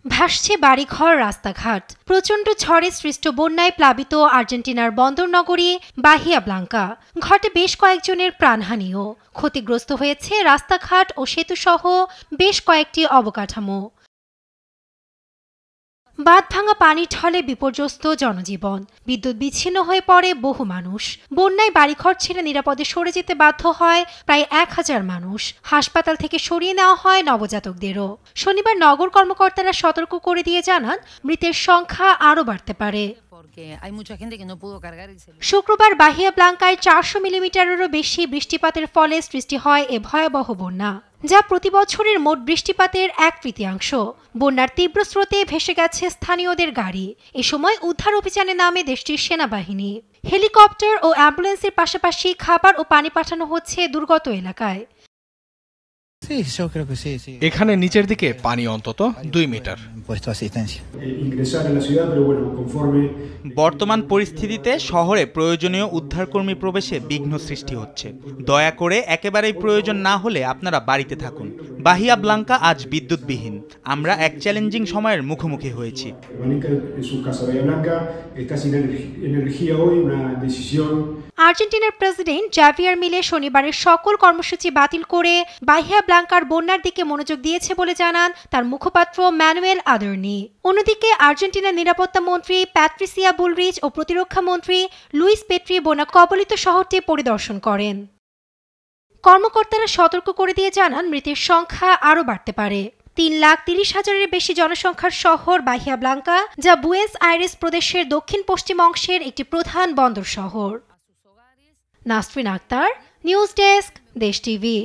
ভাসছে বাড়িঘর, রাস্তাঘাট। প্রচণ্ড ঝড়ে সৃষ্ট বন্যায় প্লাবিত আর্জেন্টিনার বন্দর নগরী বাহিয়া ব্লাঙ্কা। ঘটে বেশ কয়েকজনের প্রাণহানিও। ক্ষতিগ্রস্ত হয়েছে রাস্তাঘাট ও সেতুসহ বেশ কয়েকটি অবকাঠামো। বাঁধভাঙা পানির ঢলে বিপর্যস্ত জনজীবন। বিদ্যুৎ বিচ্ছিন্ন হয়ে পড়ে বহু মানুষ। বন্যায় বাড়িঘর ছেড়ে নিরাপদে সরে যেতে বাধ্য হয় প্রায় 1000 মানুষ। হাসপাতাল থেকে সরিয়ে নেওয়া হয় নবজাতকদেরও। শনিবার নগর কর্মকর্তারা সতর্ক করে দিয়ে জানান, মৃতের সংখ্যা আরও বাড়তে পারে। শুক্রবার বাহিয়া ব্লাঙ্কায় 400 মিলিমিটারেরও বেশি বৃষ্টিপাতের ফলে সৃষ্টি হয় এ ভয়াবহ বন্যা, যা প্রতি বছরের মোট বৃষ্টিপাতের 1/3। বন্যার তীব্র স্রোতে ভেসে গেছে স্থানীয়দের গাড়ি। এ সময় উদ্ধার অভিযানে নামে দেশটির সেনাবাহিনী। হেলিকপ্টার ও অ্যাম্বুলেন্সের পাশাপাশি খাবার ও পানি পাঠানো হচ্ছে দুর্গত এলাকায়। এখানে নিচের দিকে পানি অন্তত 2 মিটার। বর্তমান পরিস্থিতিতে শহরে প্রয়োজনীয় উদ্ধারকর্মী প্রবেশে বিঘ্ন সৃষ্টি হচ্ছে। দয়া করে একেবারেই প্রয়োজন না হলে আপনারা বাড়িতে থাকুন। বাহিয়া ব্লাঙ্কা আজ বিদ্যুৎবিহীন। আমরা এক চ্যালেঞ্জিং সময়ের মুখোমুখি হয়েছি। আর্জেন্টিনার প্রেসিডেন্ট জাভিয়ার মিলে শনিবারের সকল কর্মসূচি বাতিল করে বাহিয়া ব্লাঙ্কার বন্যার দিকে মনোযোগ দিয়েছে বলে জানান তার মুখপাত্র ম্যানুয়েল আদর্নি। অন্যদিকে আর্জেন্টিনার নিরাপত্তা মন্ত্রী প্যাট্রিসিয়া বুলরিচ ও প্রতিরক্ষা মন্ত্রী লুইস পেট্রি বন্যা কবলিত শহরটি পরিদর্শন করেন। কর্মকর্তারা সতর্ক করে দিয়ে জানান, মৃতের সংখ্যা আরও বাড়তে পারে। 3,30,000-এর বেশি জনসংখ্যার শহর বাহিয়া ব্লাঙ্কা, যা বুয়েন্স আইরেস প্রদেশের দক্ষিণ পশ্চিম অংশের একটি প্রধান বন্দর শহর। নাসরিন আক্তার, নিউজ ডেস্ক, দেশ টিভি।